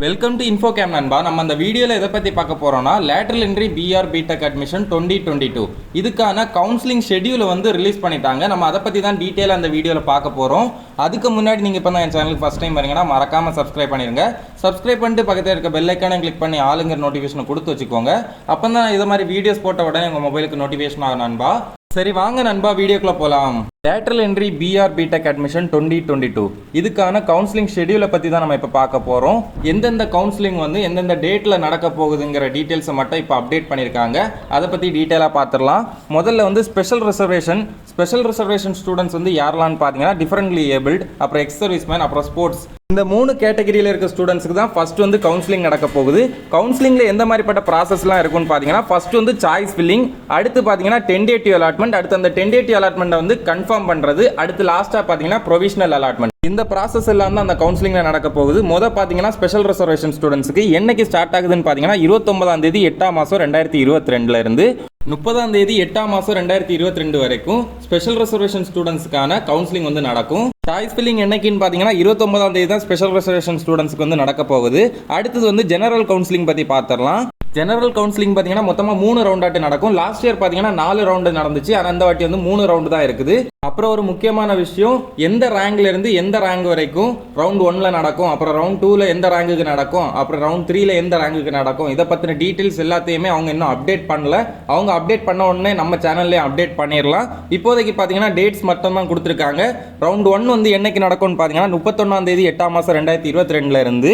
Welcome to இன்ஃபோகேம் நண்பா. நம்ம அந்த வீடியோவில் எதை பற்றி பார்க்க போகிறோம்னா lateral entry PR B.Tech admission 2022 இதுக்கான கவுன்சிலிங் ஷெட்யூலை வந்து ரிலீஸ் பண்ணிட்டாங்க. நம்ம அதை பற்றி தான் டீட்டெயிலாக அந்த வீடியோவில் பார்க்க போகிறோம். அதுக்கு முன்னாடி நீங்கள் இப்போ தான் என் சேனலுக்கு ஃபஸ்ட் டைம் வரீங்கன்னா மறக்காமல் சப்ஸ்கிரைப் பண்ணிடுங்க. சப்ஸ்கிரைப் பண்ணிட்டு பக்கத்தில் இருக்க பெல் ஐக்கானை கிளிக் பண்ணி ஆளுங்கிற நோட்டிஃபிகேஷனை கொடுத்து வச்சுக்கோங்க. அப்போ தான் இது மாதிரி வீடியோஸ் போட்ட உடனே உங்கள் மொபைலுக்கு நோட்டிஃபிகேஷன் ஆகும் நண்பா. சரி வாங்க நண்பா, வீடியோக்குள்ளே போகலாம். Lateral entry PR B.Tech admission 2022 இதுக்கான கவுன்சிலிங் ஷெட்யூலை பற்றி தான் நம்ம இப்போ பார்க்க போகிறோம். எந்தெந்த கவுன்சிலிங் வந்து எந்தெந்த டேட்டில் நடக்க போகுதுங்கிற டீட்டெயில்ஸை மட்டும் இப்போ அப்டேட் பண்ணியிருக்காங்க. அதை பற்றி டீட்டெயிலாக பார்த்துடலாம். முதல்ல வந்து ஸ்பெஷல் ரிசர்வேஷன் ஸ்டூடெண்ட்ஸ் வந்து யாரெல்லாம் பார்த்தீங்கன்னா டிஃபரெண்ட்லி ஏபிள்ட், அப்புறம் எக்ஸ் சர்வீஸ்மேன், அப்புறம் ஸ்போர்ட்ஸ், இந்த 3 கேட்டகரியில் இருக்க ஸ்டூடெண்ட்ஸுக்கு தான் ஃபர்ஸ்ட் வந்து கவுன்சிலிங் நடக்க போகுது. கவுன்சிலிங்கில் எந்த மாதிரிப்பட்ட ப்ராசஸ்லாம் இருக்குன்னு பார்த்தீங்கன்னா ஃபர்ஸ்ட் வந்து சாய்ஸ் ஃபில்லிங், அடுத்து பார்த்தீங்கன்னா டென்டேட்டிவ் அலாட்மெண்ட், அடுத்து அந்த டென்டேட்டிவ் அலாட்மெண்ட்டை வந்து கன்ஃபார்ம் பண்ணுறது, அடுத்து லாஸ்ட்டாக பார்த்தீங்கன்னா ப்ரொவிஷனல் அலாட்மெண்ட். இந்த ப்ராசஸ் எல்லாம் தான் அந்த கவுன்சிலிங்கில் நடக்க போகுது. பார்த்தீங்கன்னா ஸ்பெஷல் ரிசர்வேஷன் ஸ்டூடெண்ட்ஸுக்கு என்னைக்கு ஸ்டார்ட் ஆகுதுன்னு பார்த்தீங்கன்னா 29ஆம் தேதி 8ஆம் மாதம் 2022 இருந்து 30ஆம் தேதி 8ஆம் மாதம் 2022 வரைக்கும் ஸ்பெஷல் ரிசர்வேஷன் ஸ்டூடெண்ட்ஸ்க்கான கவுன்சிலிங் வந்து நடக்கும். சாய்ஸ் ஃபில்லிங் என்னைக்குன்னு பார்த்தீங்கன்னா 29ஆம் தேதி தான் ஸ்பெஷல் ரிசர்வேஷன் ஸ்டூடெண்ட்ஸ்க்கு வந்து நடக்க போகுது. அடுத்தது வந்து ஜெனரல் கவுன்சிலிங் பற்றி பார்த்துடலாம். ஜெனரல் கவுன்சிலிங் பார்த்தீங்கன்னா மொத்தமாக 3 ரவுண்டாட்டு நடக்கும். லாஸ்ட் இயர் பார்த்தீங்கன்னா 4 ரவுண்டு நடந்துச்சு. ஆனால் அந்த வாட்டி வந்து 3 ரவுண்டு தான் இருக்குது. அப்புறம் ஒரு முக்கியமான விஷயம், எந்த ரேங்க்ல இருந்து எந்த ரேங்க் வரைக்கும் ரவுண்ட் 1ல நடக்கும், அப்புறம் ரவுண்ட் 2ல எந்த ரேங்குக்கு நடக்கும், அப்புறம் ரவுண்ட் 3ல எந்த ரேங்குக்கு நடக்கும், இதை பற்றின டீட்டெயில்ஸ் எல்லாத்தையுமே அவங்க இன்னும் அப்டேட் பண்ணல. அவங்க அப்டேட் பண்ண உடனே நம்ம சேனல்லே அப்டேட் பண்ணிடலாம். இப்போதைக்கு பார்த்தீங்கன்னா டேட்ஸ் மட்டும் தான் கொடுத்துருக்காங்க. ரவுண்ட் 1 வந்து என்னைக்கு நடக்கும்னு பார்த்தீங்கன்னா 31ஆம் தேதி 8ஆம் மாதம் 2022 இருந்து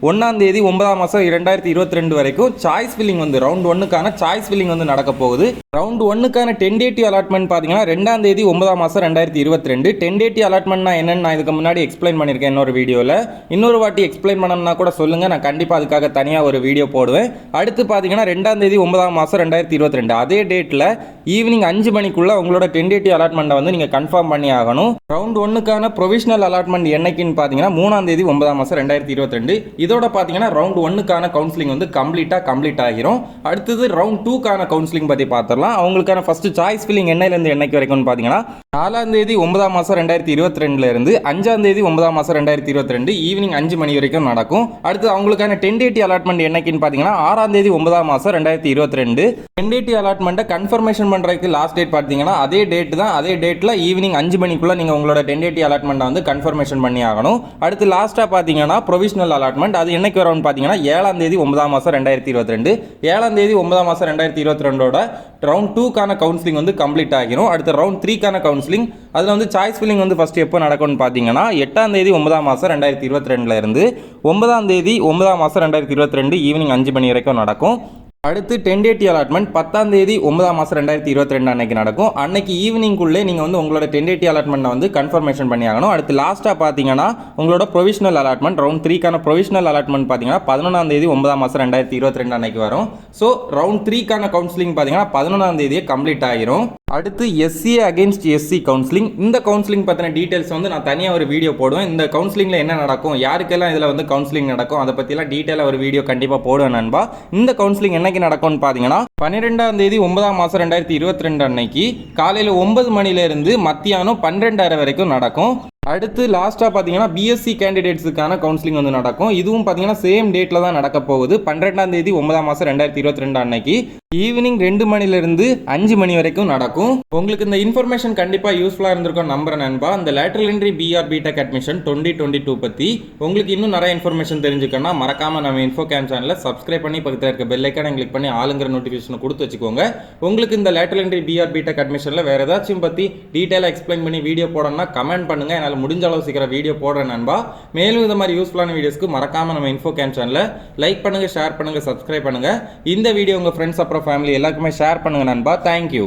1ஆம் தேதி 9ஆம் மாதம் 2022 வரைக்கும் சாய்ஸ் ஃபில்லிங் வந்து ரவுண்ட் 1க்கான சாய்ஸ் ஃபில்லிங் வந்து நடக்க போகுது. ரவுண்ட் 1க்கான டென்டேட்டிவ் அலாட்மெண்ட் பார்த்தீங்கன்னா 2ஆம் தேதி 9ஆம் மாதம் 2022. டென்டேட்டிவ் அலாட்மெண்ட்னா என்னன்னு நான் இதுக்கு முன்னாடி எக்ஸ்பிளைன் பண்ணியிருக்கேன் இன்னொரு வீடியோவில். இன்னொரு வாட்டி எக்ஸ்பிளைன் பண்ணணும்னா கூட சொல்லுங்கள், நான் கண்டிப்பாக அதுக்காக தனியாக ஒரு வீடியோ போடுவேன். அடுத்து பார்த்தீங்கன்னா 2ஆம் தேதி 9ஆம் மாதம் 2022 அதே டேட்டில் ஈவினிங் 5 மணிக்குள்ளே உங்களோட டென்டேட்டிவ் அலாட்மெண்ட்டை வந்து நீங்கள் கன்ஃபார்ம் பண்ணி ஆகணும். ரவுண்ட் 1க்கான ப்ரொவிஷனல் அலாட்மெண்ட் என்னைக்குன்னு பார்த்தீங்கன்னா 3ஆம் தேதி 9ஆம் மாதம் 2022. இதோட பார்த்தீங்கன்னா ரவுண்ட் 1க்கான கவுன்சிலிங் வந்து கம்ப்ளீட் ஆகிரும். அடுத்தது ரவுண்ட் 2க்கான கவுன்சிலிங் பற்றி பார்த்துடலாம். அவங்களுக்கான ஃபர்ஸ்ட் சாய்ஸ் ஃபில்லிங் என்னையிலேருந்து என்னைக்கு வரைக்கும்னு பார்த்தீங்கன்னா 4ஆம் தேதி 9ஆம் மாதம் 2022 இருந்து 5ஆம் தேதி 9ஆம் மாதம் 2022 ஈவினிங் 5 மணி வரைக்கும் நடக்கும். அடுத்து அவங்களுக்கான டென்டேட்டிவ் அலாட்மெண்ட் என்னைக்குன்னு பார்த்தீங்கன்னா 6ஆம் தேதி 9ஆம் மாதம் 2022. டென்டேட்டிவ் அலாட்மெண்ட்டை கன்ஃபர்மேஷன் பண்ணுறதுக்கு லாஸ்ட் டேட் பார்த்தீங்கன்னா அதே டேட் தான். அதே டேட்டில் ஈவினிங் 5 மணிக்குள்ளே நீங்கள் உங்களோட டென்டேட்டிவ் அலாட்மெண்ட்டை வந்து கன்ஃபர்மேஷன் பண்ணி ஆகணும். அடுத்து லாஸ்ட்டாக பார்த்தீங்கன்னா ப்ரொவிஷனல் அலாட்மெண்ட், அது என்னைக்கு வரும்னு பார்த்தீங்கன்னா 7ஆம் தேதி 9ஆம் மாதம் 2022. 7ஆம் தேதி 9ஆம் மாதம் 2022 ரவுண்ட் 2க்கான கவுன்சிலிங் வந்து கம்ப்ளீட் ஆகிரும். அடுத்து ரவுண்ட் 3க்கான கவுன்சிலிங், அதில் வந்து சாய்ஸ் ஃபில்லிங் வந்து ஃபஸ்ட்டு எப்போ நடக்கும்னு பார்த்தீங்கன்னா 8ஆம் தேதி 9ஆம் மாதம் 2022 இருந்து 9ஆம் தேதி 9ஆம் மாதம் 2022 ஈவினிங் 5 மணி வரைக்கும் நடக்கும். அடுத்து டென்டேட்டிவ் அலாட்மெண்ட் 10ஆம் தேதி 9ஆம் மாதம் 2022 அன்னைக்கு நடக்கும். அன்னைக்கு ஈவினிங்குள்ளே நீங்கள் வந்து உங்களோட டென்டேட்டிவ் அலாட்மெண்ட்டை வந்து கன்ஃபர்மேஷன் பண்ணி ஆகணும். அடுத்து லாஸ்ட்டாக பார்த்தீங்கன்னா உங்களோட ப்ரொவிஷனல் அலாட்மெண்ட் ரவுண்ட் 3க்கான ப்ரொவிஷனல் அலாட்மெண்ட் பார்த்தீங்கன்னா 11ஆம் தேதி 9ஆம் மாதம் 2022 அன்னைக்கு வரும். ஸோ ரவுண்ட் 3க்கான கவுன்சிலிங் பார்த்தீங்கன்னா 11ஆம் தேதியே கம்ப்ளீட் ஆகிரும். அடுத்து எஸ்சிஏ அகேன்ஸ்ட் எஸ்சி கவுன்சிலிங், இந்த கவுன்சிலிங் பற்றின டீட்டெயில்ஸ் வந்து நான் தனியாக ஒரு வீடியோ போடுவேன். இந்த கவுன்சிலிங்கில் என்ன நடக்கும், யாருக்கெல்லாம் இதில் வந்து கவுன்சிலிங் நடக்கும், அதை பற்றிலாம் டீட்டெயிலாக ஒரு வீடியோ கண்டிப்பாக போடுவேன் நண்பா. இந்த கவுன்சிலிங் என்னைக்கு நடக்கும்னு பார்த்தீங்கன்னா 12ஆம் தேதி 9ஆம் மாதம் 2022 அன்னைக்கு காலையில் 9 மணிலேருந்து மத்தியானம் 12:30 வரைக்கும் நடக்கும். அடுத்து லாஸ்ட்டாக பார்த்தீங்கன்னா பிஎஸ்சி கேண்டிடேட்ஸுக்கான கவுன்சிலிங் வந்து நடக்கும். இதுவும் பார்த்தீங்கன்னா சேம் டேட்டில் தான் நடக்க போகுது. 12ஆம் தேதி 9ஆம் மாதம் 2022 அன்னைக்கு ஈவினிங் 2 மணிலேருந்து 5 மணி வரைக்கும் நடக்கும். உங்களுக்கு இந்த இன்ஃபர்மேஷன் கண்டிப்பாக யூஸ்ஃபுல்லாக இருந்திருக்கும் நம்புறேன் நண்பா. இந்த lateral entry PR B.Tech admission 2022 பற்றி உங்களுக்கு இன்னும் நிறைய இன்ஃபர்மேஷன் தெரிஞ்சுக்கணும்னா மறக்காமல் நம்ம இன்ஃபோகேம் சேனலை சப்ஸ்கிரைப் பண்ணி பக்கத்தில் இருக்க பெல் ஐக்கானை கிளிக் பண்ணி ஆளுங்கிற நோட்டிஃபிகேஷனை கொடுத்து வச்சுக்கோங்க. உங்களுக்கு இந்த லேட்ரல் என்ட்ரி பிஆர் B.Tech அட்மிஷனில் வேறு ஏதாச்சும் பற்றி டீட்டெயிலாக எக்ஸ்பிளைன் பண்ணி வீடியோ போடணும்னா கமெண்ட் பண்ணுங்கள். என்னால் முடிஞ்ச அளவு சீக்கிரம் வீடியோ போடுறேன் நண்பா. மேலும் இந்த மாதிரி யூஸ்ஃபுல்லான வீடியோஸ்க்கு மறக்காமல் நம்ம இன்ஃபோகேம் சேனலை லைக் பண்ணுங்கள், ஷேர் பண்ணுங்கள், சப்ஸ்கிரைப் பண்ணுங்கள். இந்த வீடியோ உங்கள் ஃப்ரெண்ட்ஸ் அப்புறம் ஃபேமிலி எல்லாருக்குமே ஷேர் பண்ணுங்கள் நண்பா. தேங்க்யூ.